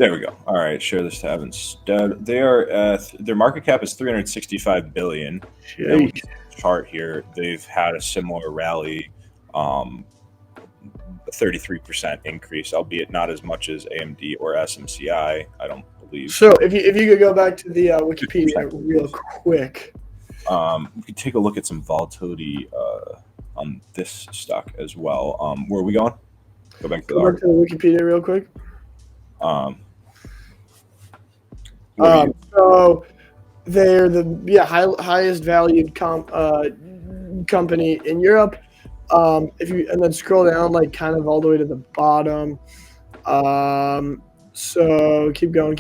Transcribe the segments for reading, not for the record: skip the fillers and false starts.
There we go. All right, share this tab instead. They are their market cap is 365 billion, and then with Sheesh. this chart here, they've had a similar rally, a 33% increase, albeit not as much as AMD or SMCI. I don't believe. So if you could go back to the Wikipedia 50% real increase. quick. We could take a look at some volatility on this stock as well. Where are we going? Go back to the Go back to article. the Wikipedia real quick. What are you? So they're the highest valued company in Europe. If you and then scroll down like kind of all the way to the bottom. So keep going.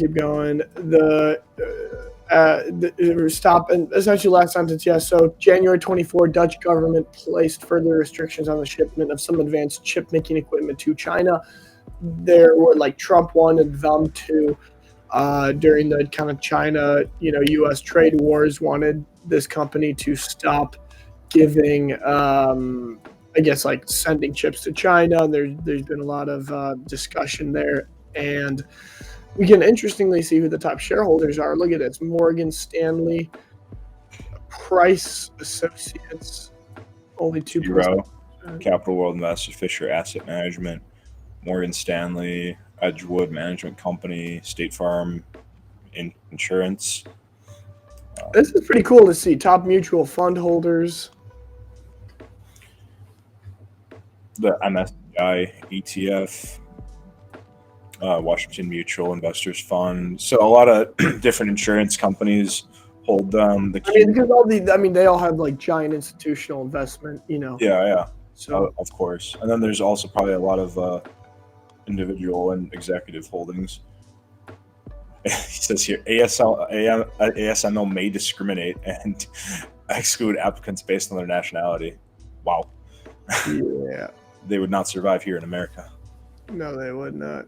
Stop and essentially last sentence. Yes. So January 24, Dutch government placed further restrictions on the shipment of some advanced chip making equipment to China. There were like Trump wanted them to. During the kind of China, U.S. trade wars, wanted this company to stop giving, I guess, like sending chips to China. There's been a lot of discussion there, and we can interestingly see who the top shareholders are. Look at this: Morgan Stanley, Price Associates, only 2%. Zero. Capital World Investors, Fisher Asset Management, Morgan Stanley, Edgewood Management Company, State Farm Insurance. This is pretty cool to see. Top mutual fund holders. The MSCI ETF, Washington Mutual Investors Fund. So a lot of different insurance companies hold them. Because they all have like giant institutional investment, Yeah. So Of course. And then there's also probably a lot of individual and executive holdings. He says here, ASML may discriminate and exclude applicants based on their nationality. Wow. yeah, They would not survive here in America. no, they would not.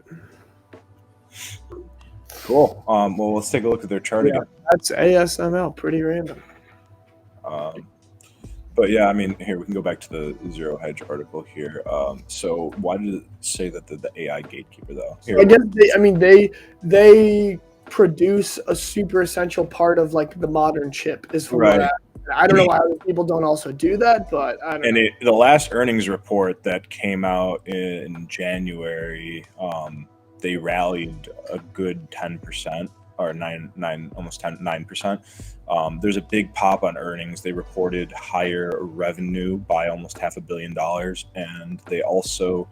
Cool. Well, let's take a look at their chart again. That's ASML. Pretty random. But yeah, I mean, here we can go back to the Zero Hedge article here. So why did it say that the AI gatekeeper though? Here, I guess they produce a super essential part of like the modern chip. Is from right. I don't know why other people don't also do that, but I don't know. The last earnings report that came out in January, they rallied a good 10%. Or almost 9%. There's a big pop on earnings. They reported higher revenue by almost $500 million, and they also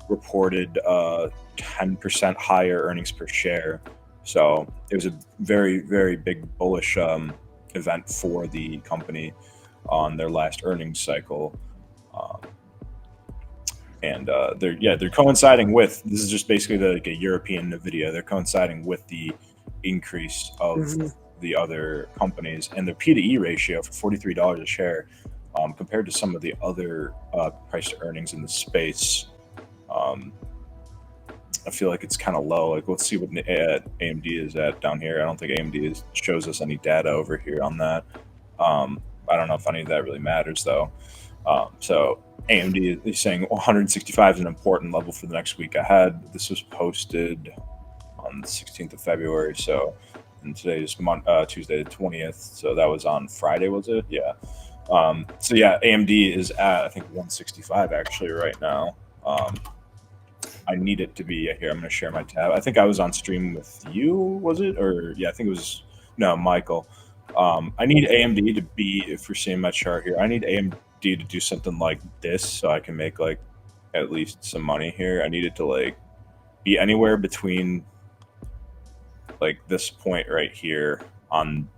reported 10% higher earnings per share. So it was a very, very big bullish event for the company on their last earnings cycle. And they're coinciding with, this is just basically like a European Nvidia. They're coinciding with the increase of the other companies, and their P/E ratio for $43 a share, compared to some of the other price to earnings in the space, I feel like it's kind of low. Like, let's see what AMD is at down here. I don't think AMD shows us any data over here on that. I don't know if any of that really matters though. So AMD is saying 165 is an important level for the next week ahead. This was posted on the 16th of February. So, and today is Tuesday the 20th. So that was on Friday, was it? Yeah. So yeah, AMD is at, I think, 165 actually right now. I need it to be here. I'm going to share my tab. I think I was on stream with you, was it? Or yeah, I think it was, no, Michael. I need AMD to be, if you're seeing my chart here, I need AMD to do something like this so I can make like at least some money here. I need it to like be anywhere between like this point right here on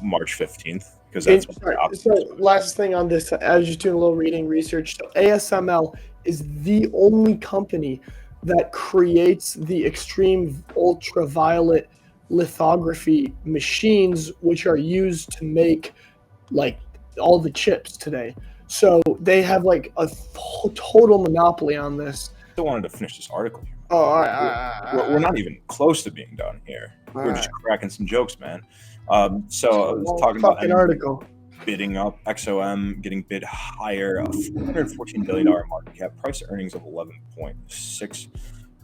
March 15th, because that's so last thing on this. I was just doing a little reading research. So ASML is the only company that creates the extreme ultraviolet lithography machines, which are used to make like all the chips today. So they have like a total monopoly on this. I still wanted to finish this article here. Oh, all right. We're not even close to being done here. We're just cracking some jokes, man. So I was talking about an article bidding up, XOM getting bid higher, a $414 billion market cap, price to earnings of 11.6.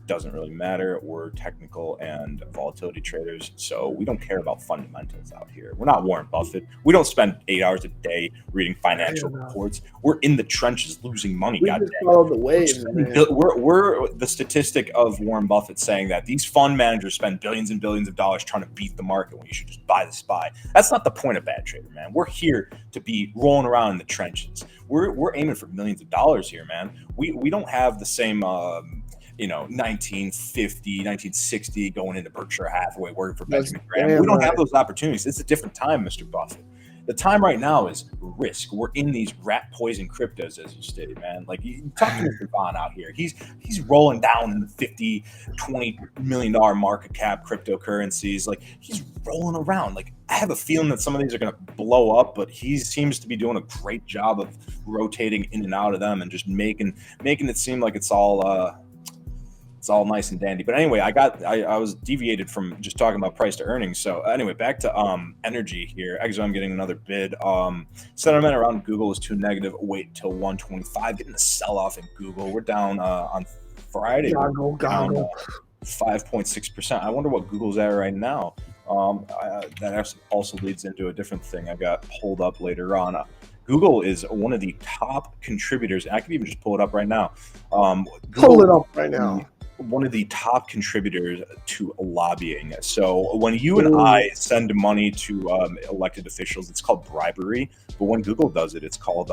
doesn't really matter. We're technical and volatility traders, so we don't care about fundamentals out here. We're not Warren Buffett. We don't spend 8 hours a day reading financial reports. We're in the trenches losing money. We Goddamn. just follow the waves, man. We're the statistic of Warren Buffett saying that these fund managers spend billions and billions of dollars trying to beat the market when you should just buy the SPY. That's not the point of bad trader, man. We're here to be rolling around in the trenches. We're aiming for millions of dollars here, man. We don't have the same 1950, 1960 going into Berkshire Hathaway working for Benjamin Graham. We don't have those opportunities. It's a different time, Mr. Buffett. The time right now is risk. We're in these rat poison cryptos, as you stated, man. Like, you talk to Mr. Vaughn out here. He's rolling down in the $50, $20 million market cap cryptocurrencies. Like, he's rolling around. Like, I have a feeling that some of these are going to blow up, but he seems to be doing a great job of rotating in and out of them and just making it seem like it's all nice and dandy. But anyway, I was deviated from just talking about price to earnings. So anyway, back to energy here. Actually, I'm getting another bid. Sentiment around Google is too negative. Wait until 125. Getting a sell-off in Google. We're down on Friday. Down 5.6%. I wonder what Google's at right now. That also leads into a different thing I got pulled up later on. Google is one of the top contributors. I can even just pull it up right now. Pull it up right now. One of the top contributors to lobbying. So when you and I send money to elected officials, it's called bribery. But when Google does it, it's called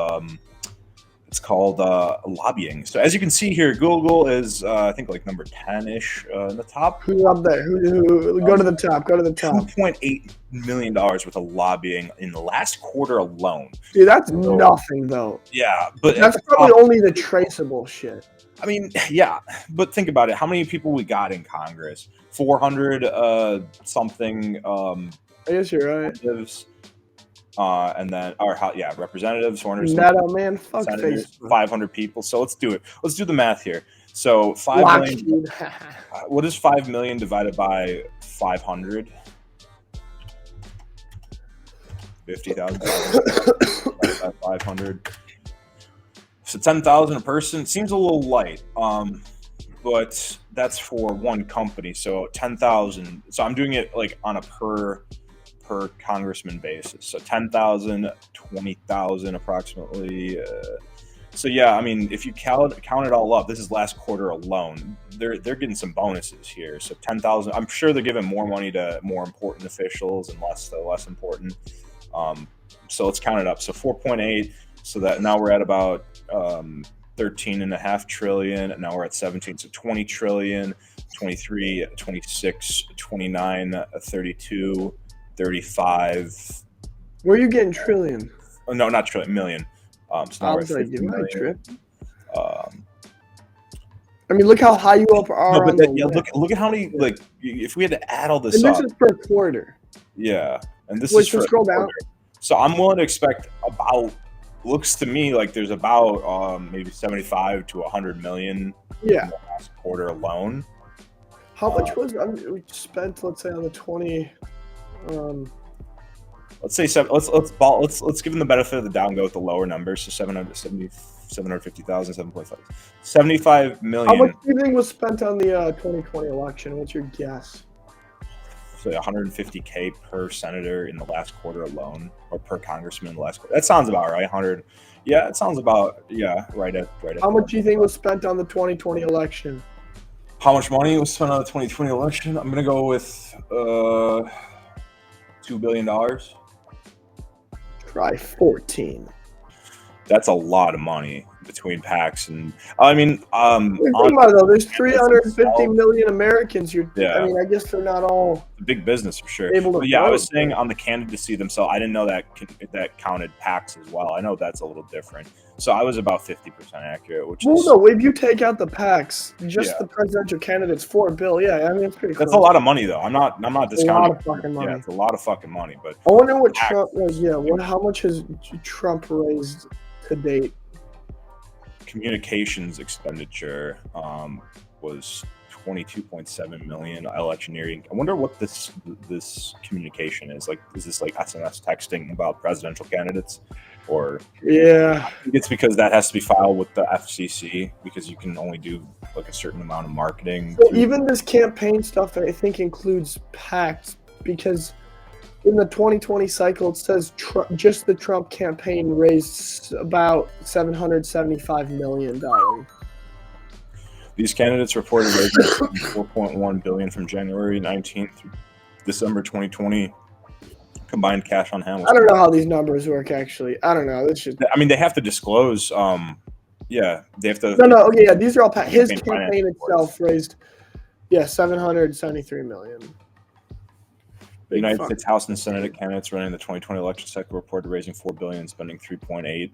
lobbying. So as you can see here, Google is I think like number 10-ish in the top. Who's up there? Go to the top. Go to the top. $2.8 million worth of lobbying in the last quarter alone. Dude, that's nothing though. Yeah, but that's probably only the traceable shit. I mean, yeah, but think about it. How many people we got in Congress? 400 something. I guess you're right. And then, representatives, 400. Man, fuck senators, 500 people. So let's do it. Let's do the math here. So 5 million. What is 5 million divided by 500? 50,000. 500. So 10,000 a person seems a little light, but that's for one company. So 10,000. So I'm doing it like on a per congressman basis. So 10,000, 20,000 approximately. So yeah, I mean, if you count it all up, this is last quarter alone. They're getting some bonuses here. So 10,000. I'm sure they're giving more money to more important officials and less to less important. So let's count it up. So 4.8. So that now we're at about 13.5 trillion, and now we're at 17. So 20 trillion, 23, 26, 29, 32, 35. Where are you getting trillion? Oh, no, not trillion, million. So now we're at 50 million. I mean, look how high you are. No, but look at how many, like, if we had to add all this up. This is per quarter. Yeah, and this is for scroll down. So I'm willing to expect about. Looks to me like there's about maybe 75 to 100 million in the last quarter alone. How much was we spent? Let's say on the 20. Let's say let's give them the benefit of the doubt and go with the lower numbers. So 750,000, 7.5, 75 million. How much do you think was spent on the 2020 election? What's your guess? So 150K per senator in the last quarter alone, or per congressman in the last quarter. That sounds about right. 100. Yeah, it sounds about right at. How much do you think was spent on the 2020 election? How much money was spent on the 2020 election? I'm gonna go with $2 billion. Try 14. That's a lot of money between PACs and I mean, think about it, though. There's 350 million Americans. I mean, I guess they're not all big business for sure. Able to vote. I was saying on the candidacy themselves. I didn't know that counted PACs as well. I know that's a little different. So I was about 50% accurate. No, if you take out the PACs, just the presidential candidates, $4 billion. Yeah, I mean, it's pretty. That's a lot of money, though. I'm not discounting. A lot of fucking money. Yeah, it's a lot of fucking money. But I wonder what Trump was. Yeah, how much has Trump raised to date? Communications expenditure was 22.7 million. Electioneering. I wonder what this communication is like. Is this like SMS texting about presidential candidates, or it's because that has to be filed with the FCC because you can only do like a certain amount of marketing. So even this campaign stuff, I think, includes packs because in the 2020 cycle, it says just the Trump campaign raised about $775 million. These candidates reported raising $4.1 billion from January 19th through December 2020. Combined cash on hand was. I don't know how these numbers work. Actually, I don't know. It's just. I mean, they have to disclose. Yeah, they have to. No. Okay, yeah, these are all his campaign itself raised. Yeah, $773 million. The United States House and Senate candidates running the 2020 election cycle reported raising $4 billion, spending $3.8.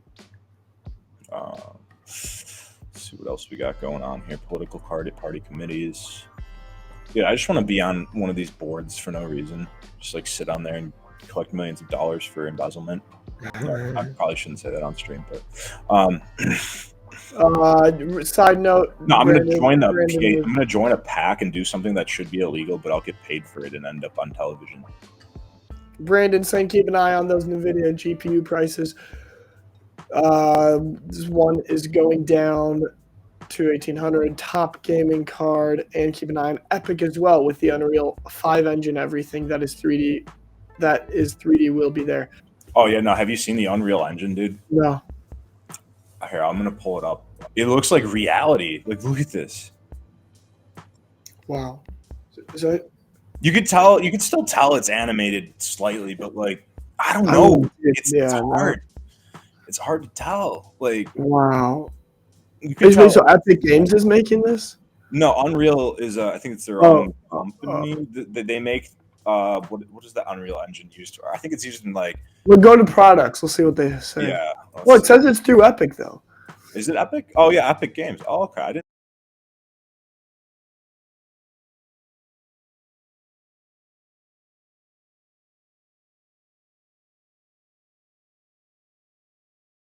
Let's see what else we got going on here. Political party committees. Yeah, I just want to be on one of these boards for no reason. Just like sit on there and collect millions of dollars for embezzlement. I probably shouldn't say that on stream, but side note. No, I'm going to join a PAC and do something that should be illegal, but I'll get paid for it and end up on television. Brandon saying keep an eye on those Nvidia GPU prices. This one is going down to 1800 top gaming card, and keep an eye on Epic as well with the Unreal 5 engine. Everything that is 3D will be there. Oh yeah, no. Have you seen the Unreal Engine, dude? No. Here, I'm gonna pull it up. It looks like reality. Like, look at this. Wow. So you could tell. You could still tell it's animated slightly, but like, I don't know. It's hard. It's hard to tell. Like, wow. So Epic Games is making this? No, Unreal is. I think it's their own company. They make. What is the Unreal Engine used for? I think it's used in like. We'll go to products. We'll see what they say. Yeah. Well, it says it's through Epic though. Is it Epic? Oh yeah, Epic Games. Oh okay. I didn't.